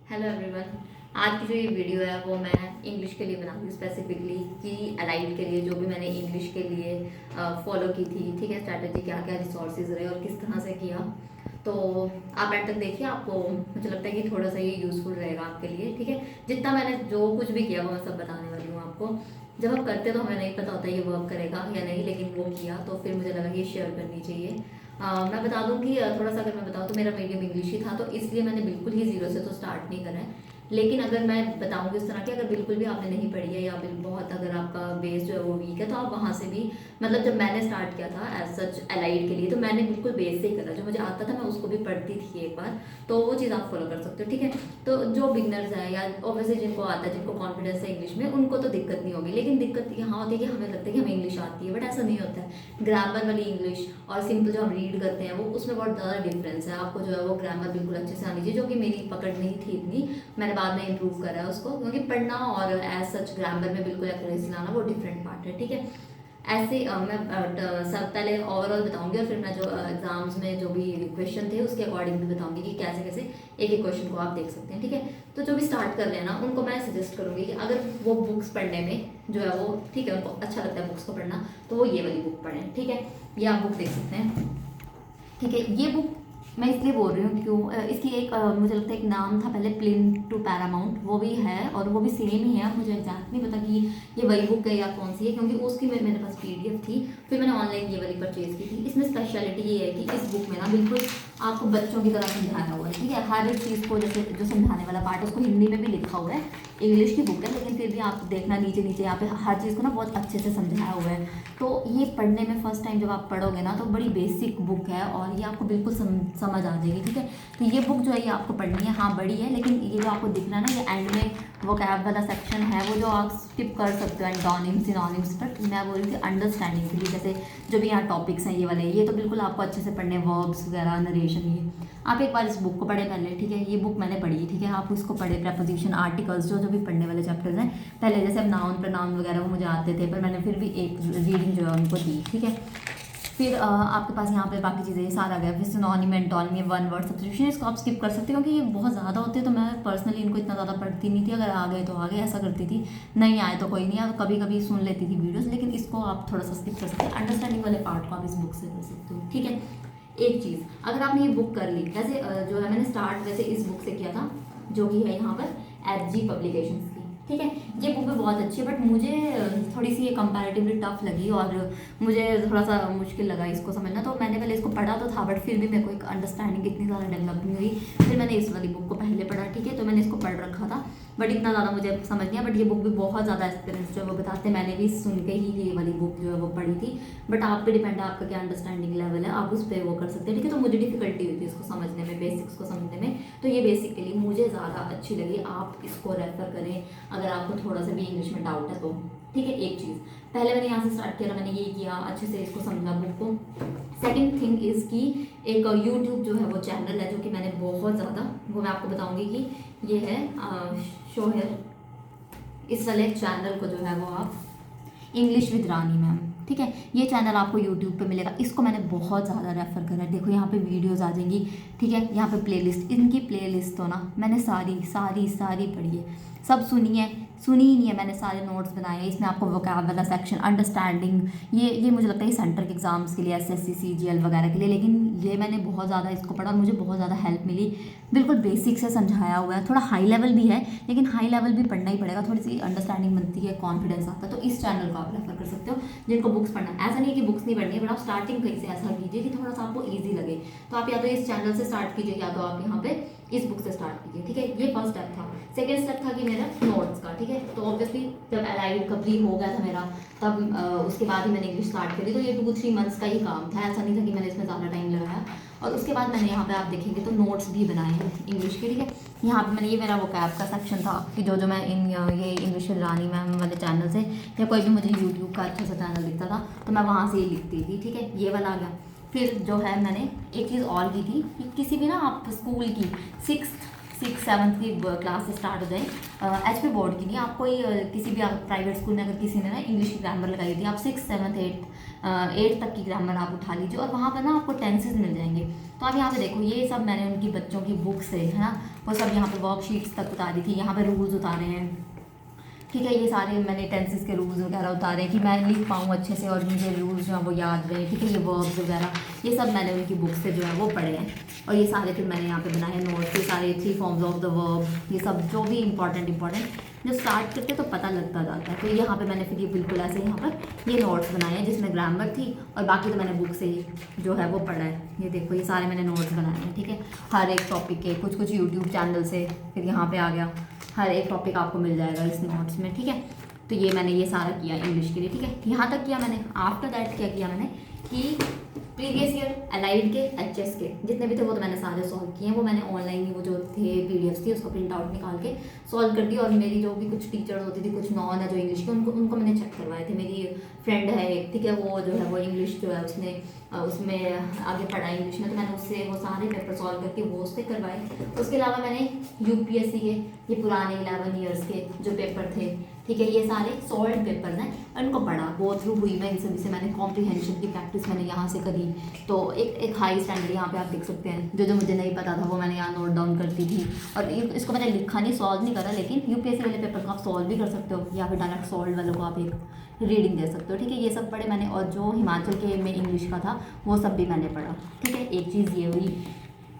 Hello everyone. आज की जो ये वीडियो है वो मैं इंग्लिश के लिए बना रही हूँ स्पेसिफिकली कि अलाइड के लिए जो भी मैंने इंग्लिश के लिए फॉलो की थी, ठीक है, स्ट्रैटेजी क्या क्या रिसोर्सेज रहे और किस तरह से किया। तो आप एंड तक देखिए, आपको मुझे लगता है कि थोड़ा सा ये यूज़फुल रहेगा आपके लिए, ठीक है। जितना मैंने जो कुछ भी किया वो मैं सब बताने वाली हूँ आपको। जब हम करते तो हमें नहीं पता होता ये वर्क करेगा या नहीं, लेकिन वो किया तो फिर मुझे लगा कि शेयर करनी चाहिए। मैं बता दूं कि थोड़ा सा अगर मैं बताऊं तो मेरा मीडियम इंग्लिश ही था, तो इसलिए मैंने बिल्कुल ही ज़ीरो से तो स्टार्ट नहीं करा है। लेकिन अगर मैं बताऊंगी इस तरह की, अगर बिल्कुल भी आपने नहीं पढ़ी है या फिर बहुत अगर आपका बेस जो है वो वीक है, तो आप वहाँ से भी, मतलब जब मैंने स्टार्ट किया था एज सच अलाइड के लिए, तो मैंने बिल्कुल बेस से ही करा, जो मुझे आता था मैं उसको भी पढ़ती थी एक बार। तो वो चीज़ आप फॉलो कर सकते हो, ठीक है। तो जो बिगनर्स है या ऑब्वियसली जिनको आता है, जिनको कॉन्फिडेंस है इंग्लिश में, उनको तो दिक्कत नहीं होगी। लेकिन दिक्कत यहाँ होती है कि हमें लगता है कि हमें इंग्लिश आती है, बट ऐसा नहीं होता है। ग्रामर वाली इंग्लिश और सिंपल जो हम रीड करते हैं वो, उसमें बहुत ज़्यादा डिफरेंस है। आपको जो है वो ग्रामर बिल्कुल अच्छे से आनी चाहिए, जो कि मेरी पकड़ नहीं थी इतनी। मैंने बाद में इंप्रूव करा है उसको, क्योंकि पढ़ना और एज सच ग्रामर में बिल्कुल एक्यूरेसी लाना वो डिफरेंट पार्ट है, ठीक है। ऐसे मैं सब पहले ओवरऑल बताऊंगी और फिर मैं जो एग्जाम्स में जो भी क्वेश्चन थे उसके अकॉर्डिंग भी बताऊंगी कि कैसे कैसे एक एक क्वेश्चन को आप देख सकते हैं, ठीक है। तो जो भी स्टार्ट कर रहे हैं ना, उनको मैं सजेस्ट करूंगी कि अगर वो बुक्स पढ़ने में जो है वो, ठीक है, उनको अच्छा लगता है बुक्स को पढ़ना, तो वो ये वाली बुक पढ़ें, ठीक है। ये आप बुक देख सकते हैं, ठीक है। ये बुक मैं इसलिए बोल रही हूँ क्यों, इसकी एक मुझे लगता है एक नाम था पहले, प्लेन टू पैरामाउंट, वो भी है और वो भी सेम ही है। मुझे एग्जैक्ट नहीं पता कि ये वही बुक है या कौन सी है, क्योंकि उसकी मेरे पास पीडीएफ थी, फिर मैंने ऑनलाइन ये वाली परचेज की थी। इसमें स्पेशलिटी ये है कि इस बुक में ना बिल्कुल आपको बच्चों की तरह समझाया हुआ है, ठीक है। हर एक चीज़ को, जैसे जो समझाने वाला पार्ट है उसको हिंदी में भी लिखा हुआ है। इंग्लिश की बुक है लेकिन फिर भी आप देखना नीचे नीचे यहाँ पे हर चीज़ को ना बहुत अच्छे से समझाया हुआ है। तो ये पढ़ने में फर्स्ट टाइम जब आप पढ़ोगे ना, तो बड़ी बेसिक बुक है और ये आपको बिल्कुल समझ आ जाएगी, ठीक है। तो ये बुक जो है ये आपको पढ़नी है, हाँ बड़ी है, लेकिन ये जो आपको दिख रहा है ना, ये एंड में वोकैब वाला सेक्शन है, वो जो आप स्किप कर सकते हो एंटोनिम्स सिनोनिम्स पर। मैं बोल रही थी अंडरस्टैंडिंग के लिए, जैसे जो भी यहाँ टॉपिक्स हैं ये वाले, ये तो बिल्कुल आपको अच्छे से पढ़ने, वर्ब्स वगैरह, नरेशन, ये आप एक बार इस बुक को पढ़े पहले, ठीक है। ये बुक मैंने पढ़ी, ठीक है। आप इसको पढ़े, प्रपोजिशन, आर्टिकल्स, जो जो भी पढ़ने वाले चैप्टर्स हैं पहले, जैसे अब नाउन प्रनाउन वगैरह वो मुझे आते थे, पर मैंने फिर भी एक रीडिंग जो है उनको दी, ठीक है। फिर आपके पास यहाँ पे बाकी चीज़ें सारा गया, फिर synonym, antonym, one word substitution, इसको आप स्किप कर सकते हो क्योंकि ये बहुत ज़्यादा होते हैं। तो मैं पर्सनली इनको इतना ज़्यादा पढ़ती नहीं थी, अगर आ गए तो आ गए ऐसा करती थी, नहीं आए तो कोई नहीं आया, तो कभी कभी सुन लेती थी वीडियोस, लेकिन इसको आप थोड़ा सा स्किप कर सकते हैं। अंडरस्टैंडिंग वाले पार्ट को आप इस बुक से कर सकते हो, ठीक है। एक चीज़, अगर आपने ये बुक कर ली, वैसे जो है मैंने स्टार्ट वैसे इस बुक से किया था, जो कि है यहाँ पर एचजी पब्लिकेशंस की, ठीक है। ये बुक भी बहुत अच्छी है, बट मुझे थोड़ी सी ये कंपैरेटिवली टफ लगी और मुझे थोड़ा सा मुश्किल लगा इसको समझना। तो मैंने पहले इसको पढ़ा तो था, बट फिर भी मेरे को एक अंडरस्टैंडिंग इतनी ज़्यादा डेवलप नहीं हुई। फिर मैंने इस वाली बुक को पहले पढ़ा, ठीक है। तो मैंने इसको पढ़ रखा था, बट इतना ज़्यादा मुझे समझ नहीं आया। बट ये बुक भी बहुत ज़्यादा एक्सपीरियंस जो है वो बताते हैं, मैंने भी सुन के ही ये वाली बुक जो है वो पढ़ी थी। बट आप पे डिपेंड है आपका क्या अंडरस्टैंडिंग लेवल है, आप उस पर वो कर सकते हैं, ठीक है। तो मुझे डिफिकल्टी हुई थी इसको समझने में, बेसिक्स को समझने में, तो ये बेसिकली मुझे ज़्यादा अच्छी लगी। आप इसको रेफर करें अगर आपको थोड़ा सा भी इंग्लिश में डाउट है तो, ठीक है। एक चीज़, पहले मैंने यहाँ से स्टार्ट किया, मैंने ये किया, अच्छे से इसको समझा बुक को। सेकंड थिंग इज़ कि एक यूट्यूब जो है वो चैनल है, जो कि मैंने बहुत ज़्यादा, वो मैं आपको बताऊंगी कि ये है शोहर, इस वाले चैनल को जो है वो आप, इंग्लिश विद रानी मैम, ठीक है। ये चैनल आपको यूट्यूब पे मिलेगा, इसको मैंने बहुत ज़्यादा रेफर करा है। देखो यहाँ पे वीडियोस आ जाएंगी, ठीक है। यहाँ पे प्लेलिस्ट, इनकी प्लेलिस्ट तो ना मैंने सारी सारी सारी पढ़ी है, सब सुनी ही नहीं है, मैंने सारे नोट्स बनाए हैं। इसमें आपको वोकैब वाला सेक्शन, अंडरस्टैंडिंग, ये मुझे लगता है सेंटर के एग्जाम्स के लिए, एसएससी सीजीएल वगैरह के लिए, लेकिन ये मैंने बहुत ज़्यादा इसको पढ़ा और मुझे बहुत ज़्यादा हेल्प मिली। बिल्कुल बेसिक से समझाया हुआ है, थोड़ा हाई लेवल भी है, लेकिन हाई लेवल भी पढ़ना ही पड़ेगा, थोड़ी सी अंडरस्टैंडिंग बनती है, कॉन्फिडेंस आता है। तो इस चैनल को आप रेफर कर सकते हो जिनको बुक्स पढ़ना, ऐसा नहीं है कि बुक्स नहीं पढ़नी है, बट आप स्टार्टिंग कहीं से ऐसा कीजिए कि थोड़ा सा आपको ईजी लगे। तो आप या तो इस चैनल से स्टार्ट कीजिए या तो आप यहाँ पे इस बुक से स्टार्ट कीजिए, ठीक है। ये फर्स्ट स्टेप था। सेकेंड स्टेप था कि मेरा नोट्स का, ठीक है। तो ऑब्वियसली जब अलाइड कंप्लीट हो गया था मेरा, तब उसके बाद ही मैंने इंग्लिश स्टार्ट करी। तो ये 2-3 मंथ्स का ही काम था, ऐसा नहीं था कि मैंने इसमें ज़्यादा टाइम लगाया। और उसके बाद मैंने यहाँ पे आप देखेंगे तो नोट्स भी बनाए हैं इंग्लिश के, ठीक है। यहाँ पे मैंने, ये मेरा वोकैब का सेक्शन था कि जो मैं ये इंग्लिश रानी मैम वाले चैनल से, या कोई भी मुझे यूट्यूब का अच्छा सा चैनल दिखता था तो मैं वहाँ से ही लिखती थी, ठीक है। ये वाला आ गया। फिर जो है मैंने एक चीज़ और की थी कि किसी भी ना आप स्कूल की 6th-7th की क्लास से स्टार्ट हो जाए, एचपी बोर्ड की नहीं, आप कोई किसी भी आप प्राइवेट स्कूल में अगर किसी ने ना इंग्लिश की ग्रामर लगाई थी, आप 6th-7th-8th तक की ग्रामर आप उठा लीजिए और वहाँ पर ना आपको टेंसेस मिल जाएंगे। तो आप यहाँ पे देखो, ये सब मैंने उनकी बच्चों की बुक से, है ना, वो सब यहाँ पे वर्कशीट्स तक उतारी थी, यहाँ पे रूल्स उतारे हैं, ठीक है। ये सारे मैंने टेंसेस के रूल्स वगैरह उतारे हैं कि मैं लिख पाऊँ अच्छे से और मुझे रूल्स जो है वो याद रहे, ठीक है। ये वर्ब्स वगैरह ये सब मैंने उनकी बुक से जो है वो पढ़े हैं, और ये सारे फिर मैंने यहाँ पे बनाए हैं नोट्स, ये सारे 3 फॉर्म्स ऑफ द वर्ब, ये सब जो भी इंपॉर्टेंट जो स्टार्ट करते तो पता लगता जाता है। तो यहाँ पे मैंने फिर ये बिल्कुल ऐसे यहाँ पर ये नोट्स बनाए हैं जिसमें ग्रामर थी, और बाकी तो मैंने बुक से ही जो है वो पढ़ा है। ये देखो ये सारे मैंने नोट्स बनाए हैं, ठीक है, हर एक टॉपिक के, कुछ यूट्यूब चैनल से फिर यहाँ पे आ गया, हर एक टॉपिक आपको मिल जाएगा इस नोट्स में, ठीक है। तो ये मैंने ये सारा किया इंग्लिश के लिए, ठीक है, यहाँ तक किया मैंने। आफ्टर दैट क्या किया मैंने कि प्रीवियस ईयर अलाइड के एचएस के जितने भी थे वो तो मैंने सारे सॉल्व किए हैं। वो मैंने ऑनलाइन ही वो जो थे पीडीएफ्स थी उसको प्रिंट आउट निकाल के सॉल्व कर दी, और मेरी जो भी कुछ टीचर्स होती थी, कुछ नॉन है जो इंग्लिश के, उनको मैंने चेक करवाए थे। मेरी फ्रेंड है एक, ठीक है, वो जो है वो इंग्लिश जो है उसने उसमें आगे पढ़ा इंग्लिश में, तो मैंने उससे वो सारे पेपर सॉल्व करके वो उससे करवाए। उसके अलावा मैंने यूपीएससी के ये पुराने 11 ईयर्स के जो पेपर थे, ठीक है, ये सारे सॉल्व पेपर्स हैं, उनको पढ़ा, गो थ्रू हुई मैं इन सभी से। मैंने कॉम्प्रीहेंशन की प्रैक्टिस मैंने यहाँ से करी, तो एक हाई स्टैंडर्ड यहाँ पे आप देख सकते हैं। जो मुझे नहीं पता था वो मैंने यहाँ नोट डाउन करती थी, और इसको मैंने लिखा नहीं, सॉल्व नहीं करा, लेकिन यूपीएससी वाले पेपर को आप सॉल्व भी कर सकते हो, या फिर डायरेक्ट सॉल्व वालों को आप एक रीडिंग दे सकते हो, ठीक है। ये सब पढ़े मैंने, और जो हिमाचल के में इंग्लिश का था वो सब भी मैंने पढ़ा, ठीक है। एक चीज़ ये हुई।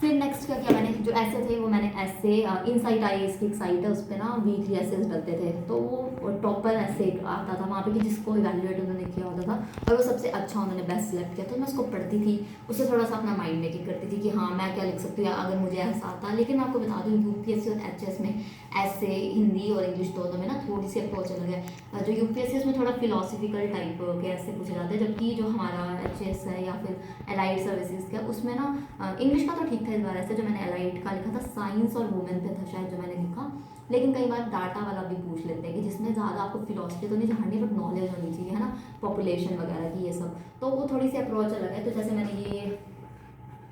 फिर नेक्स्ट क्या किया मैंने, जो ऐसे थे वो मैंने ऐसे इनसाइट आईएएस की एक साइट है, उस पर ना वीकली ऐसे डलते थे, तो वो टॉपर ऐसे आता था वहाँ पे कि जिसको इवैल्यूएट उन्होंने किया होता था, और वो सबसे अच्छा उन्होंने बेस्ट सिलेक्ट किया, तो मैं उसको पढ़ती थी, उससे थोड़ा सा अपना माइंड मेकिंग करती थी कि हाँ मैं क्या लिख सकती हूँ अगर मुझे ऐसा आता। लेकिन मैं आपको बता दूँ यूपीएससी और एचएस में ऐसे हिंदी और इंग्लिश दोनों में ना थोड़ी सी अप्रोच अलग है। जो यूपीएससी उसमें थोड़ा फिलोसफिकल टाइप के ऐसे पूछे जाते हैं, जबकि जो हमारा एचएस है या फिर एलाइड सर्विसेज का उसमें ना इंग्लिश का तो ठीक था। इस बार ऐसे जो मैंने एलाइड का लिखा था साइंस और वुमेन पे था शायद जो मैंने लिखा, लेकिन कई बार डाटा वाला भी पूछ लेते हैं कि जिसमें ज़्यादा आपको फिलोसफी तो नहीं जाननी बट नॉलेज होनी चाहिए, है ना, पॉपुलेशन वगैरह की, ये सब। तो वो थोड़ी सी अप्रोच अलग है। तो जैसे मैंने ये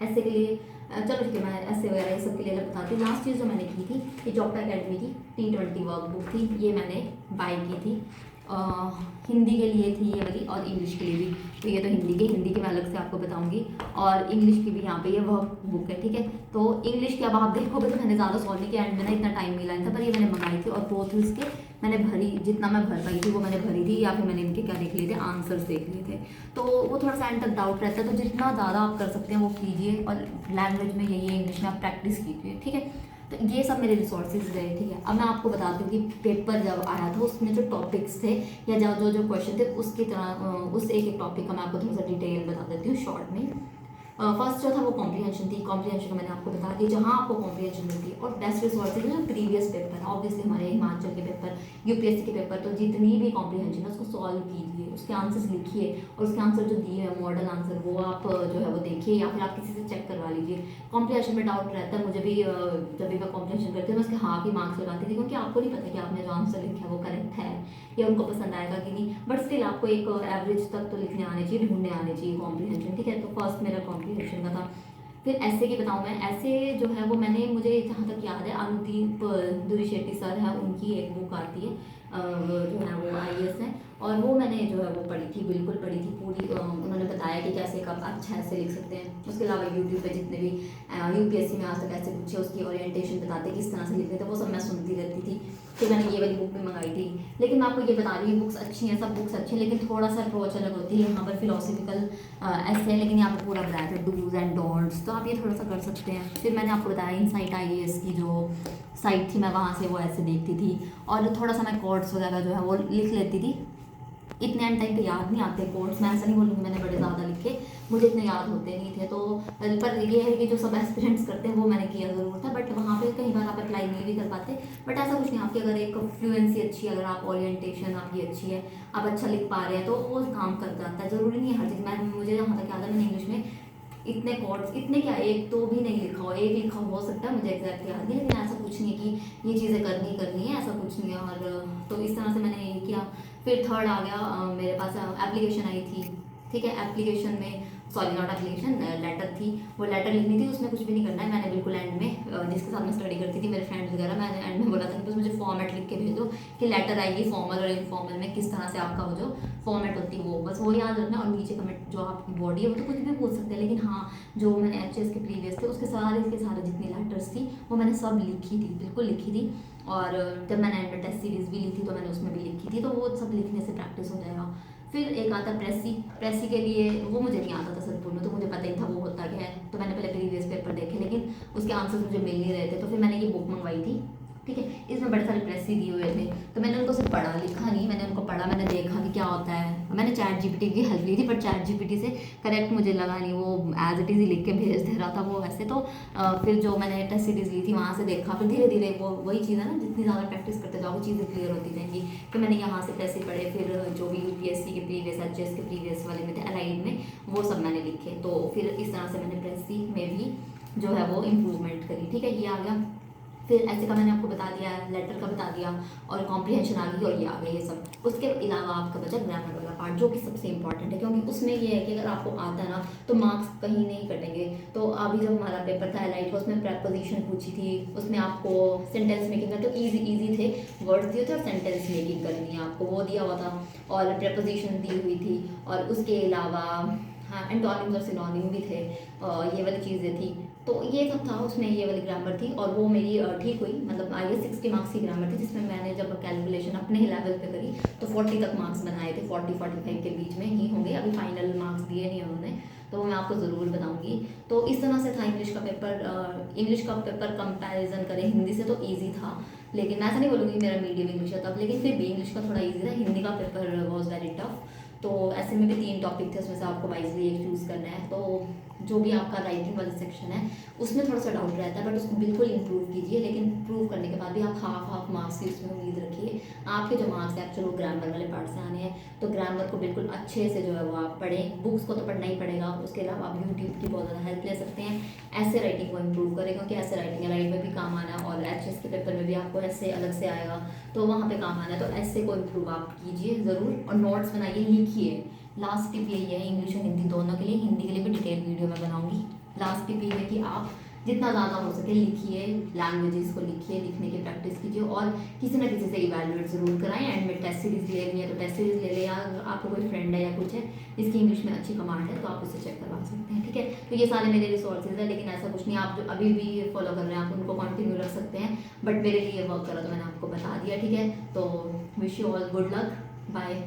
ऐसे के लिए चलो ठीक है, मैं ऐसे वगैरह ये सब के लिए अलग बताती हूँ। लास्ट चीज़ जो मैंने की थी ये जॉब अकेडमी की T20 वर्कबुक थी, ये मैंने बाय की थी। हिंदी के लिए थी ये वाली, और इंग्लिश के लिए भी। तो ये तो हिंदी की मैं अलग से आपको बताऊंगी, और इंग्लिश की भी यहाँ पे ये वर्क बुक है, ठीक है। तो इंग्लिश की अब आप देखोगे तो मैंने ज़्यादा सॉल्व नहीं किया, एंड में ना इतना टाइम मिला नहीं था, पर ये मैंने मंगाई थी, और बोथ इसके मैंने भरी, जितना मैं भर पाई थी वो मैंने भरी थी, या फिर मैंने इनके क्या देख लिए थे, आंसर्स देख लिए थे। तो वो थोड़ा सा एंड तक डाउट रहता है, तो जितना ज़्यादा आप कर सकते हैं वो कीजिए, और लैंग्वेज में यही इंग्लिश में आप प्रैक्टिस कीजिए, ठीक है। तो ये सब मेरे रिसोर्सेज रहे, ठीक है। अब मैं आपको बताती हूँ कि पेपर जब आया था उसमें जो टॉपिक्स थे या जो क्वेश्चन थे उसकी तरह उस एक टॉपिक का मैं आपको थोड़ा सा डिटेल बता देती हूँ शॉर्ट में। फर्स्ट जो था वो कॉम्प्रीहेंशन थी। कॉम्प्रीहेंशन मैंने आपको बता दिया, जहाँ आपको कॉम्प्रीहेंशन मिलती है, और बेस्ट रिसोर्सेज जो प्रीवियस पेपर है, ऑब्वियसली हमारे हिमाचल के पेपर, यूपीएससी के पेपर, तो जितनी भी कॉम्प्रीहेंशन है उसको सॉल्व कीजिए, उसके आंसर्स लिखिए, और उसके आंसर जो दिए हैं मॉडल आंसर वो आप जो है वो देखिए, या फिर आप किसी से चेक करवा लीजिए। कॉम्प्रीहेंशन में डाउट रहता है, मुझे भी जब भी मैं कॉम्प्रीहेंशन करती हूँ मैं उसके हाँ की मार्क्स लगाती थी, क्योंकि आपको नहीं पता कि आपने जो आंसर लिखा है वो करेक्ट है या उनको पसंद आएगा कि नहीं, बट स्टिल आपको एक एवरेज तक तो लिखने आने चाहिए, ढूंढने आने चाहिए कॉम्प्रीहेंशन, ठीक है। तो फर्स्ट मेरा कॉम्प्रीहेंशन का था। फिर ऐसे की बताऊँ मैं, ऐसे जो है वो मैंने, मुझे जहाँ तक याद है अनुदीप दुरीशेट्टी सर है, उनकी एक बुक आती है जो है वो आईएएस है, और वो मैंने जो है वो पढ़ी थी, बिल्कुल पढ़ी थी पूरी। उन्होंने बताया कि कैसे कब अच्छा ऐसे लिख सकते हैं। उसके अलावा यूट्यूब पे जितने भी यूपीएससी में आज तक ऐसे पूछे उसकी ओरिएंटेशन बताते किस तरह से लिखते थे, वो सब मैं सुनती रहती थी। फिर मैंने ये वाली बुक भी मंगाई थी। लेकिन मैं आपको ये बता रही हूँ बुक्स अच्छी हैं, सब बुक्स अच्छी हैं, लेकिन थोड़ा सा अप्रोच अलग होती है। यहाँ पर फिलोसफिकल ऐसे है, लेकिन यहाँ पर पूरा बताया था डूज एंड डोंट्स, तो आप ये थोड़ा सा कर सकते हैं। फिर मैंने आपको बताया इनसाइट आईएएस की जो साइट थी, मैं वहाँ से वो ऐसे देखती थी, और थोड़ा सा मैं कोड्स वगैरह जो है वो लिख लेती थी। इतने एंड टाइम पे याद नहीं आते कोड्स, मैं ऐसा नहीं बोलूँगी मैंने बड़े ज़्यादा लिखे, मुझे इतने याद होते नहीं थे। तो पर ये है कि जो सब एस्पिरेंट्स करते हैं वो मैंने किया ज़रूर था, बट वहाँ पे कई बार आप अप्लाई नहीं भी कर पाते। बट ऐसा कुछ नहीं, आपकी अगर एक फ्लुएंसी अच्छी है, अगर आप ओरिएंटेशन आपकी अच्छी है, आप अच्छा लिख पा रहे हैं, तो वो काम कर जाता है। ज़रूरी नहीं है हर चीज़। मैं मुझे जहाँ तक याद है मैंने इंग्लिश में इतने कोड्स, इतने क्या, एक तो भी नहीं लिखा हो, एक लिखा हो सकता है, मुझे एग्जैक्ट याद नहीं, लेकिन ऐसा कुछ नहीं कि ये चीज़ें करनी है, ऐसा कुछ नहीं है। और तो इस तरह से मैंने ये किया। फिर थर्ड आ गया मेरे पास एप्लीकेशन आई थी, ठीक है। एप्लीकेशन में सॉरी नॉट एप्लीकेशन, लेटर थी, वो लेटर लिखनी थी, उसमें कुछ भी नहीं करना है। मैंने बिल्कुल एंड में जिसके साथ मैं स्टडी करती थी, मेरे फ्रेंड्स वगैरह, मैंने एंड में बोला था कि बस मुझे फॉर्मेट लिख के भेज दो कि लेटर आएगी फॉर्मल और इनफॉर्मल में किस तरह से आपका वो जो फॉर्मेट होती है वो बस वो याद रखना। और नीचे कमेंट जो आपकी बॉडी है वो तो कुछ भी पूछ सकते हैं, लेकिन हाँ जो मैंने एचएस के प्रीवियस थे उसके सारे जितनी लेटर्स थी वो मैंने सब लिखी थी, बिल्कुल लिखी थी। और जब मैंने एंड टेस्ट सीरीज़ भी ली थी तो मैंने उसमें भी लिखी थी, तो वो सब लिखने से प्रैक्टिस हो जाएगा। फिर एक आता प्रेसी, प्रेसी के लिए वो मुझे नहीं आता था संपूर्ण, तो मुझे पता ही था वो होता क्या है, तो मैंने पहले प्रीवियस पेपर देखे, लेकिन उसके आंसर्स मुझे मिल नहीं रहे थे, तो फिर मैंने ये बुक मंगवाई थी, ठीक है। इसमें बड़े सारे प्रेसी दिए हुए थे, तो मैंने उनको सिर्फ पढ़ा, लिखा नहीं, मैंने उनको पढ़ा, मैंने देखा कि क्या होता है। मैंने चैट जीपीटी की हेल्प ली थी, पर चैट जीपीटी से करेक्ट मुझे लगा नहीं, वो एज इट इज़ ही लिख के भेज दे रहा था वो वैसे। तो फिर जो मैंने टेस्ट सीरीज़ ली थी वहाँ से देखा, फिर धीरे धीरे वो वही चीज़ है ना, जितनी ज़्यादा प्रैक्टिस करते जाओ चीज़ें क्लियर होती जाएंगी। फिर मैंने यहाँ से प्रेसी पढ़े, फिर जो भी यूपीएससी के प्रीवियस एचएस के प्रीवियस वाले में थे अलाइड में, वो सब मैंने लिखे। तो फिर इस तरह से मैंने प्रेसी में भी जो है वो इम्प्रूवमेंट करी, ठीक है। ये आ गया। फिर ऐसे का मैंने आपको बता दिया, लेटर का बता दिया, और कॉम्प्रिहेंशन आ गई, और ये आ गया ये सब। उसके अलावा आपका बचा ग्रामर वाला पार्ट, जो कि सबसे इंपॉर्टेंट है, क्योंकि उसमें ये है कि अगर आपको आता है ना तो मार्क्स कहीं नहीं कटेंगे। तो अभी जब हमारा पेपर था एलाइट का, उसमें प्रेपोजिशन पूछी थी, उसमें आपको सेंटेंस मेकिंग का, तो ईजी थे, वर्ड्स दिए थे और सेंटेंस मेकिंग करनी है आपको, वो दिया हुआ था, और प्रेपोजिशन दी हुई थी। और उसके अलावा हाँ एंटोनिम्स और सिनोनिम भी थे, ये वाली चीज़ें थी। तो ये सब था उसमें, ये वाली ग्रामर थी, और वो मेरी ठीक हुई, मतलब आई 60 मार्क्स की ग्रामर थी, जिसमें मैंने जब कैलकुलेशन अपने ही लेवल पे करी तो 40 तक मार्क्स बनाए थे, 40-45 के बीच में ही होंगे। अभी फाइनल मार्क्स दिए नहीं उन्होंने, तो मैं आपको ज़रूर बताऊंगी। तो इस तरह से था इंग्लिश का पेपर। इंग्लिश का पेपर कंपैरिजन करें हिंदी से तो ईजी था, लेकिन मैं ऐसा नहीं बोलूँगी मेरा मीडियम इंग्लिश है तब, लेकिन फिर भी इंग्लिश का थोड़ा ईजी था। हिंदी का पेपर वॉज वेरी टफ। तो ऐसे में भी 3 टॉपिक थे, उसमें से आपको वाइजली एक चूज़ करना है। तो जो भी आपका राइटिंग वाला सेक्शन है उसमें थोड़ा सा डाउट रहता है, बट उसको बिल्कुल इंप्रूव कीजिए, लेकिन प्रूव करने के बाद भी आप हाफ मार्क्स की उसमें उम्मीद रखिए। आपके जो मार्क्स हैं एक्चुअल वो ग्रामर वाले पार्ट से आने हैं, तो ग्रामर को बिल्कुल अच्छे से जो है वो आप पढ़ें। बुक्स को तो पढ़ना ही पड़ेगा, उसके अलावा आप यूट्यूब की बहुत ज़्यादा हेल्प ले सकते हैं। ऐसे राइटिंग को इम्प्रूव करें, क्योंकि ऐसे राइटिंग एलाइड में भी काम आना है, और एचएस के पेपर में भी आपको ऐसे अलग से आएगा, तो वहाँ पे काम आना है। तो ऐसे को इम्प्रूव आप कीजिए ज़रूर, और नोट्स बनाइए, लिखिए। लास्ट टिप यही है इंग्लिश और हिंदी दोनों के लिए, हिंदी के लिए भी डिटेल वीडियो मैं बनाऊंगी। लास्ट टिप ये है कि आप जितना ज़्यादा हो सके लिखिए, लैंग्वेजेस को लिखिए, लिखने की प्रैक्टिस कीजिए, और किसी ना किसी से इवैल्यूएट ज़रूर कराएं। एंड में टेस्ट सीरीज़ ले रही है तो टेस्ट सीरीज़ ले लें, या आपको कोई फ्रेंड है या कुछ है जिसकी इंग्लिश में अच्छी कमांड है तो आप उससे चेक करवा सकते हैं, ठीक है। तो ये सारे मेरे रिसोर्सेज है, लेकिन ऐसा कुछ नहीं, आप जो अभी भी फॉलो कर रहे हैं आप उनको कंटिन्यू रख सकते हैं, बट मेरे लिए वर्क करा तो मैंने आपको बता दिया, ठीक है। तो wish you all good luck, bye.